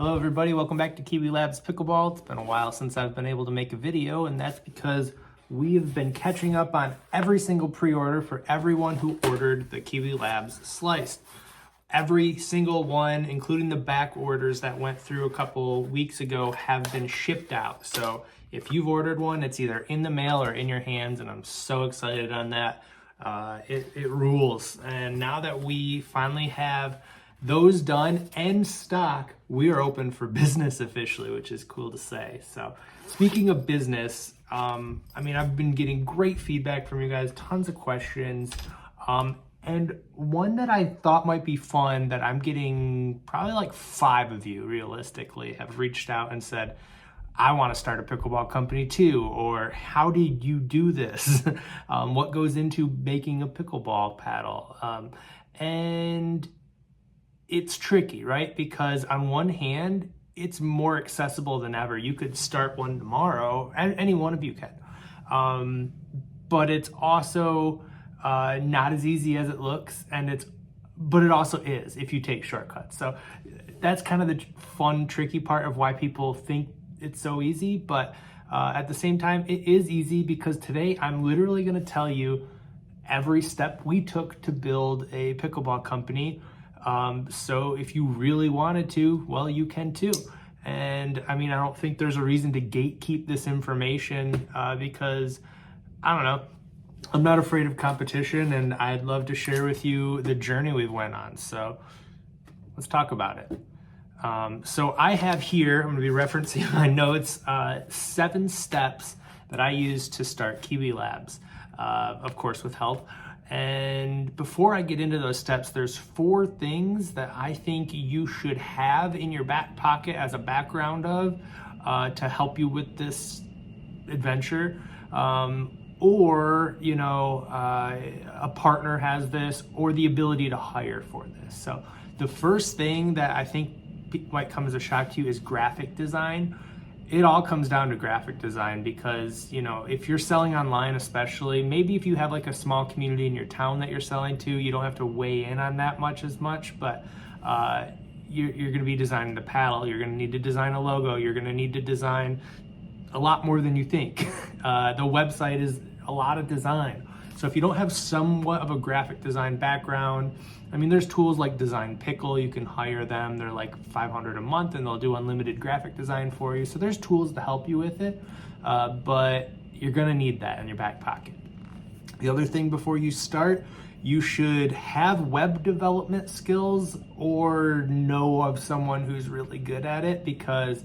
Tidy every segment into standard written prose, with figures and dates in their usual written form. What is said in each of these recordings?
Hello everybody, welcome back to Kiwi Labs Pickleball. It's been a while since I've been able to make a video, and that's because we have been catching up on every single pre-order for everyone who ordered the Kiwi Labs Sliced. Every single one, including the back orders that went through a couple weeks ago, have been shipped out. So if you've ordered one, it's either in the mail or in your hands, and I'm so excited on that. It rules. And now that we finally have those done and stock, we are open for business officially, which is cool to say. So speaking of business, I've been getting great feedback from you guys, tons of questions. And one that I thought might be fun that I'm getting, probably like 5 of you realistically have reached out and said, I want to start a pickleball company too, or how did you do this? What goes into making a pickleball paddle? And it's tricky, right? Because on one hand, it's more accessible than ever. You could start one tomorrow, and any one of you can. But it's also not as easy as it looks, but it also is if you take shortcuts. So that's kind of the fun, tricky part of why people think it's so easy. But at the same time, it is easy because today I'm literally going to tell you every step we took to build a pickleball company. So if you really wanted to, well, you can too. And I don't think there's a reason to gatekeep this information because, I don't know, I'm not afraid of competition, and I'd love to share with you the journey we went on. So let's talk about it. So I have here, I'm going to be referencing my notes, 7 steps that I used to start Kiwi Labs, of course with help. And before I get into those steps, there's 4 things that I think you should have in your back pocket as a background to help you with this adventure. Or a partner has this, or the ability to hire for this. So the first thing that I think might come as a shock to you is graphic design. It all comes down to graphic design because, if you're selling online, especially, maybe if you have like a small community in your town that you're selling to, you don't have to weigh in on that as much, but you're going to be designing the paddle. You're going to need to design a logo. You're going to need to design a lot more than you think. The website is a lot of design. So if you don't have somewhat of a graphic design background, there's tools like Design Pickle. You can hire them. They're like $500 a month, and they'll do unlimited graphic design for you. So there's tools to help you with it, but you're gonna need that in your back pocket. The other thing before you start, you should have web development skills or know of someone who's really good at it, because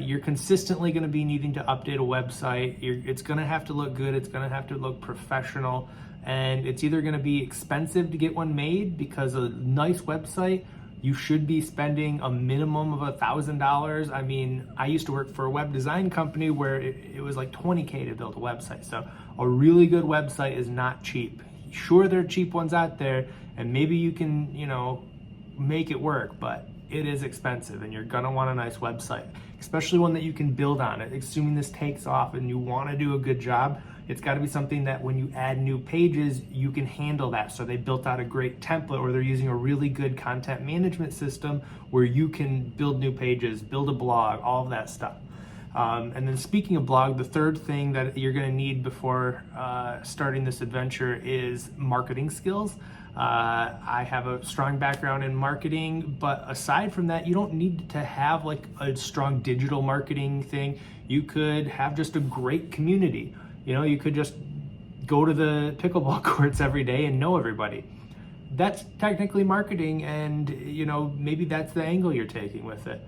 you're consistently going to be needing to update a website. It's going to have to look good. It's going to have to look professional. And it's either going to be expensive to get one made, because a nice website, you should be spending a minimum of $1,000. I used to work for a web design company where it was like $20K to build a website. So a really good website is not cheap. Sure, there are cheap ones out there, and maybe you can, make it work, but it is expensive, and you're gonna want a nice website, especially one that you can build on it. Assuming this takes off and you want to do a good job, it's got to be something that when you add new pages, you can handle that. So they built out a great template, or they're using a really good content management system where you can build new pages, build a blog, all of that stuff. And then speaking of blog, the third thing that you're going to need before starting this adventure is marketing skills. I have a strong background in marketing, but aside from that, you don't need to have like a strong digital marketing thing. You could have just a great community. You could just go to the pickleball courts every day and know everybody. That's technically marketing, and maybe that's the angle you're taking with it.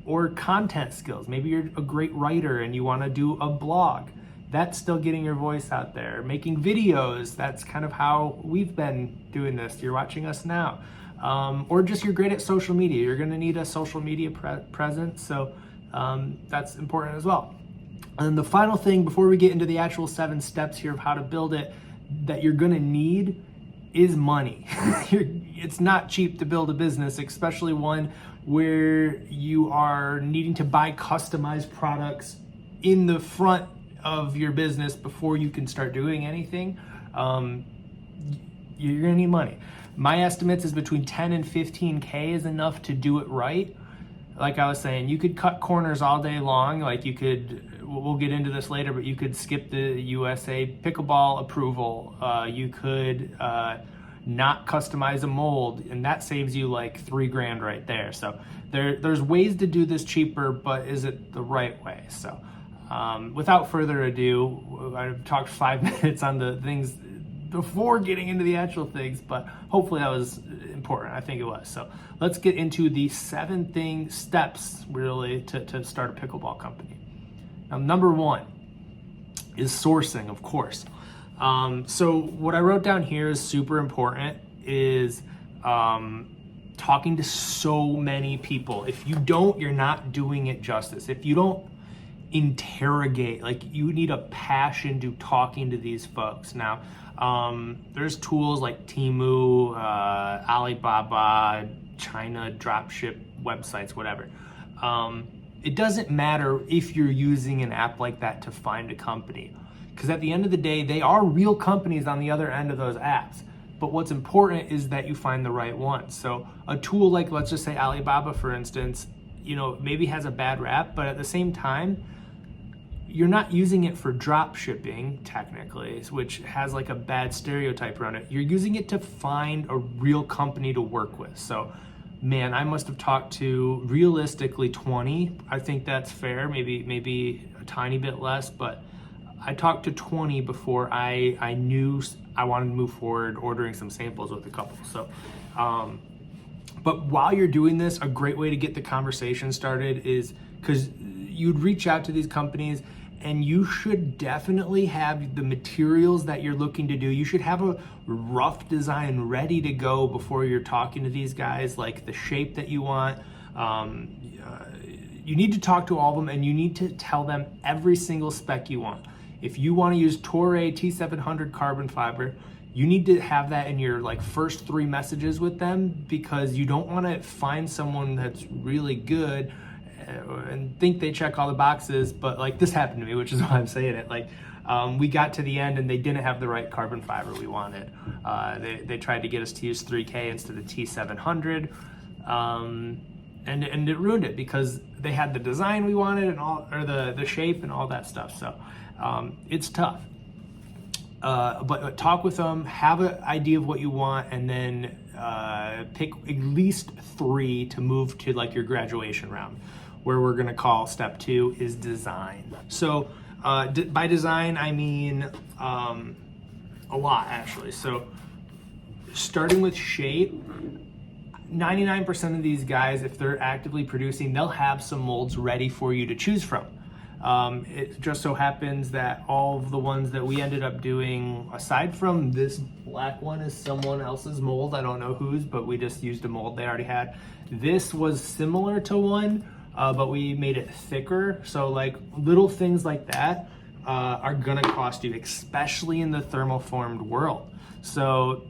Or content skills. Maybe you're a great writer and you want to do a blog. That's still getting your voice out there. Making videos, that's kind of how we've been doing this. You're watching us now. Or just you're great at social media. You're going to need a social media presence, so that's important as well. And the final thing before we get into the actual 7 steps here of how to build it that you're going to need is money. It's not cheap to build a business, especially one where you are needing to buy customized products in the front of your business before you can start doing anything. You're gonna need money. My estimates is between 10 and 15K is enough to do it right. like I was saying, you could cut corners all day long. Like you could, we'll get into this later, but you could skip the USA Pickleball approval. You could not customize a mold, and that saves you like $3,000 right there. So there's ways to do this cheaper, but is it the right way? So without further ado, I've talked 5 minutes on the things before getting into the actual things, but hopefully that was important. I think it was. So let's get into the 7 steps really to start a pickleball company. Now, number 1 is sourcing, of course. So what I wrote down here is super important, is talking to so many people. If you don't, you're not doing it justice. If you don't interrogate, like you need a passion to talking to these folks. Now, there's tools like Temu, Alibaba, China dropship websites, whatever. It doesn't matter if you're using an app like that to find a company, because at the end of the day, they are real companies on the other end of those apps. But what's important is that you find the right one. So a tool like, let's just say Alibaba, for instance, maybe has a bad rap, but at the same time, you're not using it for drop shipping technically, which has like a bad stereotype around it. You're using it to find a real company to work with. So man, I must have talked to realistically 20. I think that's fair, maybe a tiny bit less, but I talked to 20 before I knew I wanted to move forward ordering some samples with a couple. So, but while you're doing this, a great way to get the conversation started is because you'd reach out to these companies, and you should definitely have the materials that you're looking to do. You should have a rough design ready to go before you're talking to these guys, like the shape that you want. You need to talk to all of them, and you need to tell them every single spec you want. If you want to use Toray T700 carbon fiber, you need to have that in your first 3 messages with them, because you don't want to find someone that's really good and think they check all the boxes, but this happened to me, which is why I'm saying it. We got to the end and they didn't have the right carbon fiber we wanted. They tried to get us to use 3K instead of T700, and it ruined it because they had the design we wanted and all, or the shape and all that stuff. So it's tough. But talk with them, have an idea of what you want, and then pick at least 3 to move to your graduation round, where we're gonna call step 2 is design. So by design, I mean a lot actually. So starting with shape, 99% of these guys, if they're actively producing, they'll have some molds ready for you to choose from. It just so happens that all of the ones that we ended up doing, aside from this black one, is someone else's mold. I don't know whose, but we just used a mold they already had. This was similar to one, but we made it thicker. So little things like that are gonna cost you, especially in the thermoformed world. So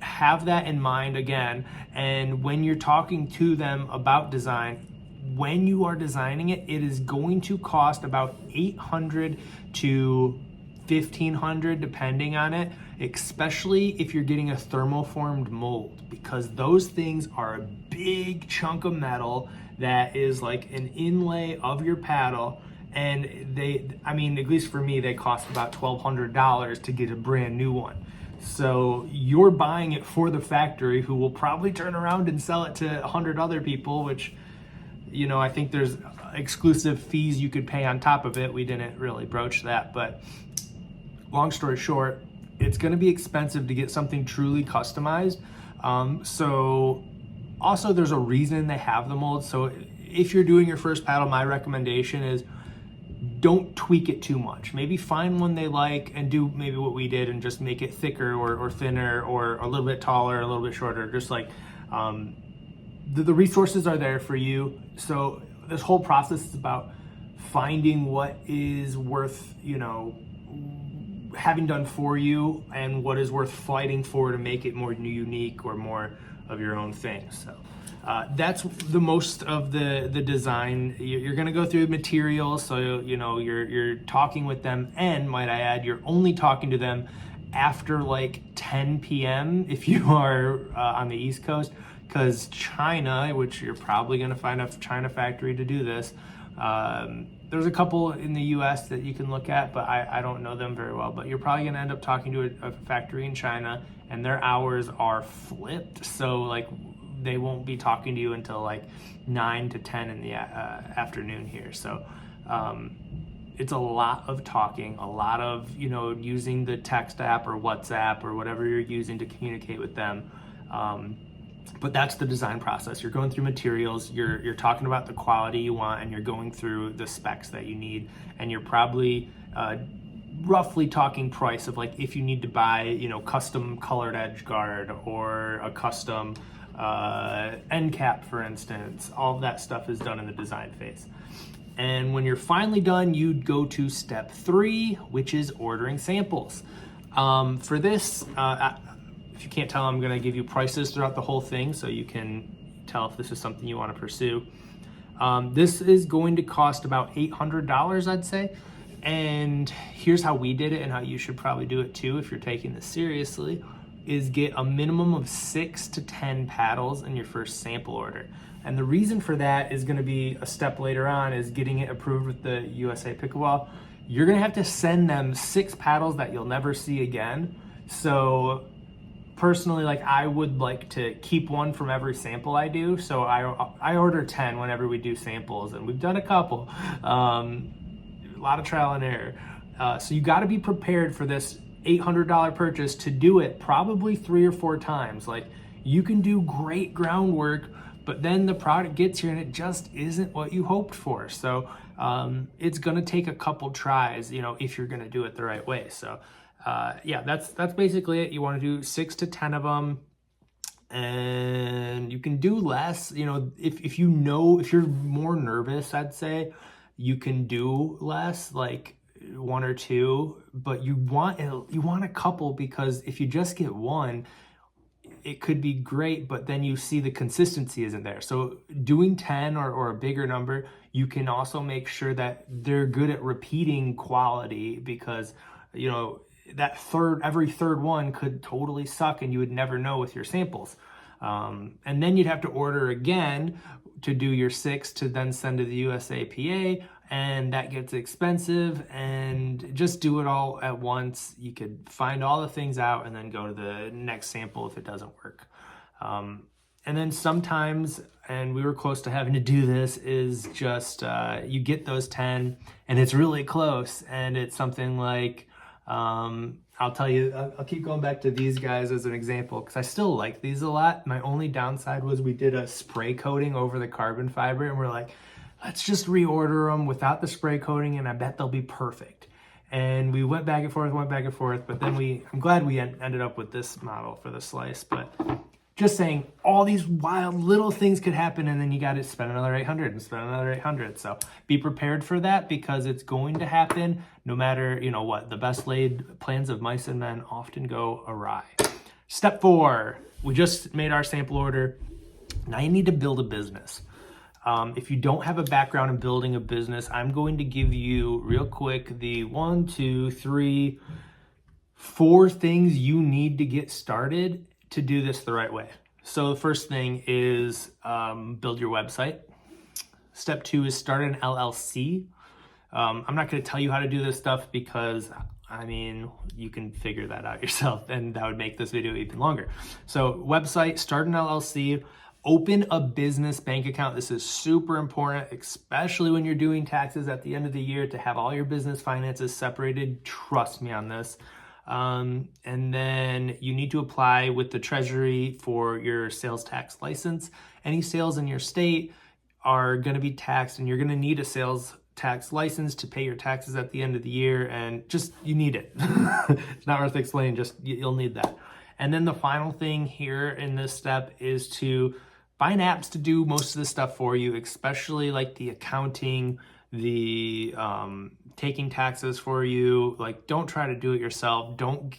have that in mind again. And when you're talking to them about design, when you are designing it, it is going to cost about $800 to $1,500 depending on it, especially if you're getting a thermoformed mold, because those things are a big chunk of metal that is like an inlay of your paddle. And at least for me, they cost about $1,200 to get a brand new one. So you're buying it for the factory, who will probably turn around and sell it to 100 other people, which, I think there's exclusive fees you could pay on top of it. We didn't really broach that, but long story short, it's going to be expensive to get something truly customized. So also there's a reason they have the mold. So if you're doing your first paddle, my recommendation is don't tweak it too much. Maybe find one they like and do maybe what we did and just make it thicker or thinner or a little bit taller, a little bit shorter, just the resources are there for you. So this whole process is about finding what is worth, having done for you, and what is worth fighting for to make it more unique or more of your own thing. So that's the most of the design. You're gonna go through materials, so you're talking with them, and might I add, you're only talking to them after 10 p.m. if you are on the East Coast. because China, which you're probably going to find a China factory to do this, there's a couple in the US that you can look at, but I don't know them very well. But you're probably going to end up talking to a factory in China, and their hours are flipped. So like they won't be talking to you until like 9 to 10 in the afternoon here. So it's a lot of talking, a lot of, you know, using the text app or WhatsApp or whatever you're using to communicate with them. But that's the design process. You're going through materials, you're talking about the quality you want, and you're going through the specs that you need. And you're probably roughly talking price of like if you need to buy, you know, custom colored edge guard or a custom end cap, for instance. All of that stuff is done in the design phase. And when you're finally done, you'd go to step 3, which is ordering samples. For this, if you can't tell, I'm gonna give you prices throughout the whole thing so you can tell if this is something you wanna pursue. This is going to cost about $800, I'd say. And here's how we did it, and how you should probably do it too if you're taking this seriously, is get a minimum of 6 to 10 paddles in your first sample order. And the reason for that is gonna be a step later on, is getting it approved with the USA Pickleball. You're gonna have to send them 6 paddles that you'll never see again. So personally, like I would like to keep one from every sample I do. So I order 10 whenever we do samples, and we've done a couple. A lot of trial and error. So you gotta be prepared for this $800 purchase to do it probably 3 or 4 times. Like you can do great groundwork, but then the product gets here and it just isn't what you hoped for. So it's gonna take a couple tries, you know, if you're gonna do it the right way. So yeah, that's basically it. You wanna do 6 to 10 of them, and you can do less. You know, if you're more nervous, I'd say you can do less, like 1 or 2, but you want a couple, because if you just get one, it could be great, but then you see the consistency isn't there. So doing 10 or a bigger number, you can also make sure that they're good at repeating quality, because, you know, every third one could totally suck and you would never know with your samples. And then you'd have to order again to do your 6 to then send to the USAPA, and that gets expensive. And just do it all at once. You could find all the things out and then go to the next sample if it doesn't work. And then sometimes, and we were close to having to do this, is just you get those 10 and it's really close, and it's something like, I'll tell you, I'll keep going back to these guys as an example, because I still like these a lot. My only downside was we did a spray coating over the carbon fiber, and we're like, let's just reorder them without the spray coating, and I bet they'll be perfect. And we went back and forth, but then I'm glad we ended up with this model for the slice. But just saying, all these wild little things could happen, and then you got to spend another 800 and spend another 800. So be prepared for that, because it's going to happen no matter, you know what. The best laid plans of mice and men often go awry. Step 4, we just made our sample order. Now you need to build a business. If you don't have a background in building a business, I'm going to give you real quick the 1, 2, 3, 4 things you need to get started to do this the right way. So the first thing is build your website. Step 2 is start an LLC. I'm not going to tell you how to do this stuff, because I mean, you can figure that out yourself, and that would make this video even longer. So website, start an LLC. Open a business bank account. This is super important, especially when you're doing taxes at the end of the year, to have all your business finances separated. Trust me on this. And then you need to apply with the Treasury for your sales tax license. Any sales in your state are going to be taxed, and you're going to need a sales tax license to pay your taxes at the end of the year, and just, you need it. It's not worth explaining, just you'll need that. And then the final thing here in this step is to find apps to do most of the stuff for you, especially like the accounting, the taking taxes for you. Like, don't try to do it yourself. Don't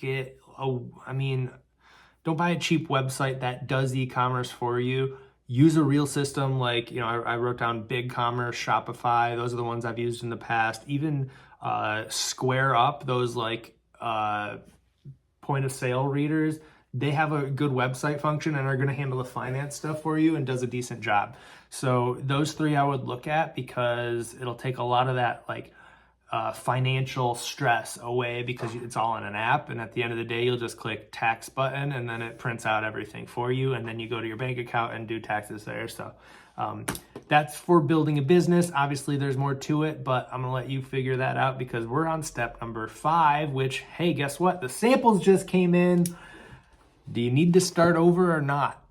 buy a cheap website that does e-commerce for you. Use a real system like, you know, I wrote down BigCommerce, Shopify. Those are the ones I've used in the past. Even Square Up, those like point of sale readers. they have a good website function and are going to handle the finance stuff for you and does a decent job. So those three I would look at, because it'll take a lot of that like financial stress away, because it's all in an app, and at the end of the day you'll just click tax button and then it prints out everything for you, and then you go to your bank account and do taxes there. So that's for building a business. Obviously there's more to it, but I'm gonna let you figure that out, because we're on step number 5, which, hey, guess what? The samples just came in. Do you need to start over or not?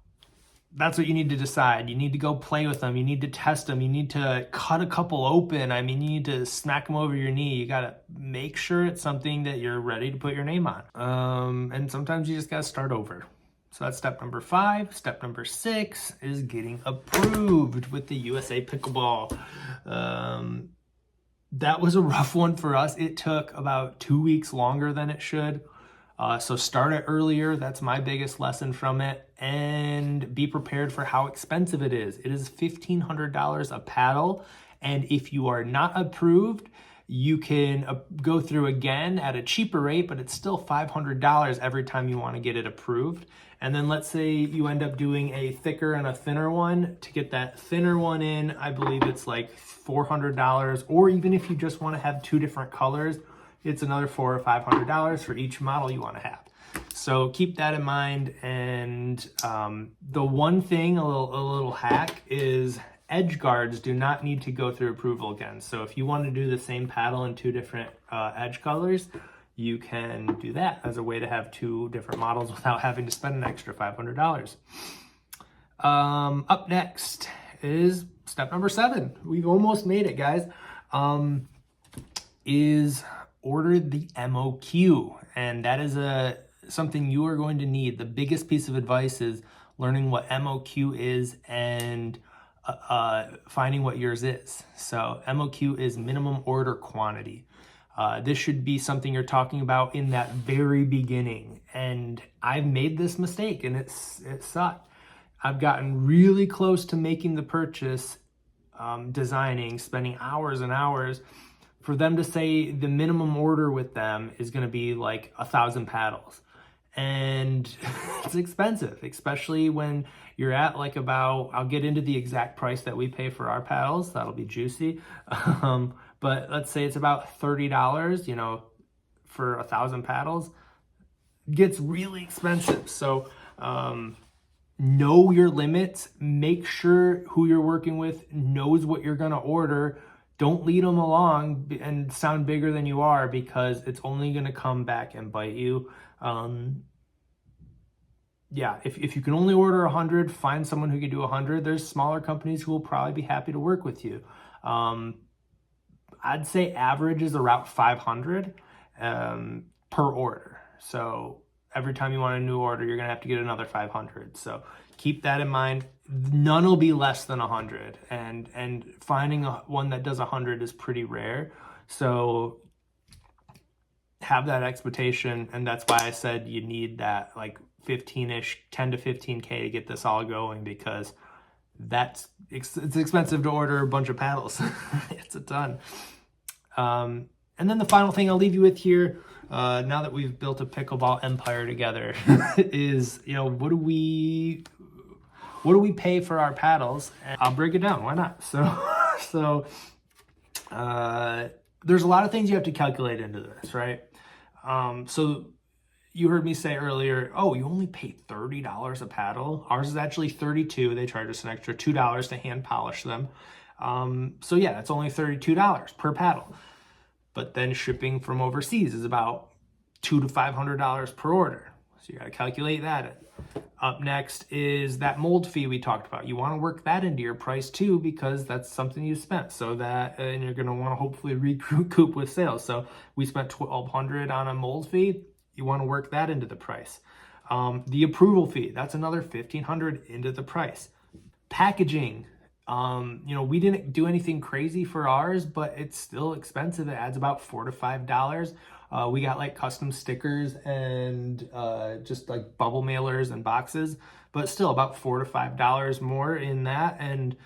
That's what you need to decide. You need to go play with them. You need to test them. You need to cut a couple open. I mean, you need to smack them over your knee. You got to make sure it's something that you're ready to put your name on. And sometimes you just got to start over. So that's step number 5. Step number 6 is getting approved with the USA Pickleball. That was a rough one for us. It took about 2 weeks longer than it should. So start it earlier. That's my biggest lesson from it. And be prepared for how expensive it is. It is $1,500 a paddle. And if you are not approved, you can go through again at a cheaper rate, but it's still $500 every time you want to get it approved. And then let's say you end up doing a thicker and a thinner one. To get that thinner one in, I believe it's like $400. Or even if you just want to have 2 different colors, it's another $400 or $500 for each model you want to have. So keep that in mind. And the one thing, a little hack, is edge guards do not need to go through approval again. So if you want to do the same paddle in 2 different edge colors, you can do that as a way to have 2 different models without having to spend an extra $500. Up next is step number 7. We've almost made it, guys. Is order the MOQ, and that is something you are going to need. The biggest piece of advice is learning what MOQ is and finding what yours is. So MOQ is minimum order quantity. This should be something you're talking about in that very beginning, and I've made this mistake and it sucked. I've gotten really close to making the purchase, designing, spending hours and hours, for them to say the minimum order with them is going to be like 1,000 paddles. And it's expensive, especially when you're at like about, I'll get into the exact price that we pay for our paddles. That'll be juicy. But let's say it's about $30, for 1,000 paddles. It gets really expensive. So know your limits. Make sure who you're working with knows what you're going to order. Don't lead them along and sound bigger than you are, because it's only going to come back and bite you. Yeah, if you can only order 100, find someone who can do 100. There's smaller companies who will probably be happy to work with you. I'd say average is around 500 per order. So every time you want a new order, you're going to have to get another 500. So keep that in mind. None will be less than 100, and finding one that does 100 is pretty rare. So have that expectation, and that's why I said you need that like 15-ish, 10 to 15K to get this all going, because it's expensive to order a bunch of paddles. It's a ton. And then the final thing I'll leave you with here, now that we've built a pickleball empire together, is, what do we pay for our paddles? And I'll break it down. Why not? So there's a lot of things you have to calculate into this, right? So you heard me say earlier, oh, you only pay $30 a paddle. Ours is actually $32. They charge us an extra $2 to hand polish them. So yeah, that's only $32 per paddle. But then shipping from overseas is about $200 to $500 per order. So you got to calculate that. Up next is that mold fee we talked about. You want to work that into your price too, because that's something you spent. So that, and you're going to want to hopefully recoup with sales. So we spent $1,200 on a mold fee. You want to work that into the price. The approval fee, that's another $1,500 into the price. Packaging, we didn't do anything crazy for ours, but it's still expensive. It adds about $4 to $5. We got like custom stickers and just like bubble mailers and boxes, but still about $4 to $5 more in that. And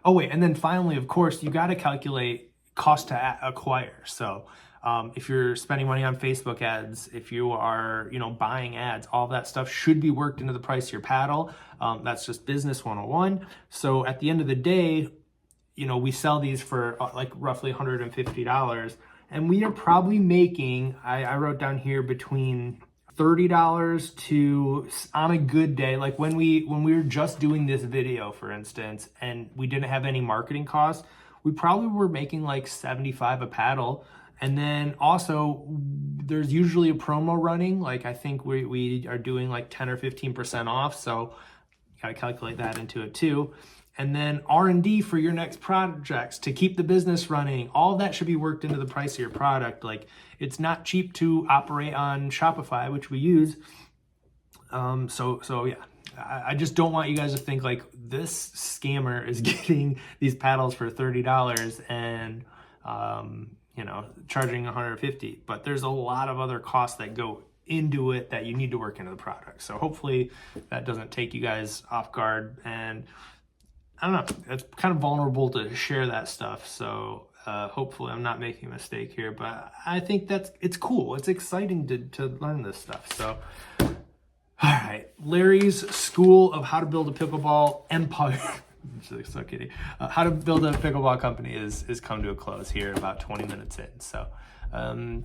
oh wait, and then finally, of course, you got to calculate cost to acquire. So If you're spending money on Facebook ads, if you are, buying ads, all that stuff should be worked into the price of your paddle. That's just business 101. So at the end of the day, we sell these for like roughly $150, and we are probably making, I wrote down here, between $30 to, on a good day, like when we were just doing this video, for instance, and we didn't have any marketing costs, we probably were making like $75 a paddle. And then also there's usually a promo running. Like I think we are doing like 10 or 15% off. So you gotta calculate that into it too. And then R&D for your next projects to keep the business running. All that should be worked into the price of your product. Like it's not cheap to operate on Shopify, which we use. So yeah, I just don't want you guys to think like this scammer is getting these paddles for $30 and, charging $150, but there's a lot of other costs that go into it that you need to work into the product. So hopefully that doesn't take you guys off guard. And I don't know, it's kind of vulnerable to share that stuff. So hopefully I'm not making a mistake here, but I think it's cool. It's exciting to learn this stuff. So, all right, Larry's School of How to Build a Pickleball Empire. So kidding. How to build a pickleball company is come to a close here about 20 minutes in. So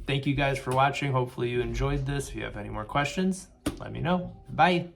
thank you guys for watching. Hopefully you enjoyed this. If you have any more questions, let me know. Bye.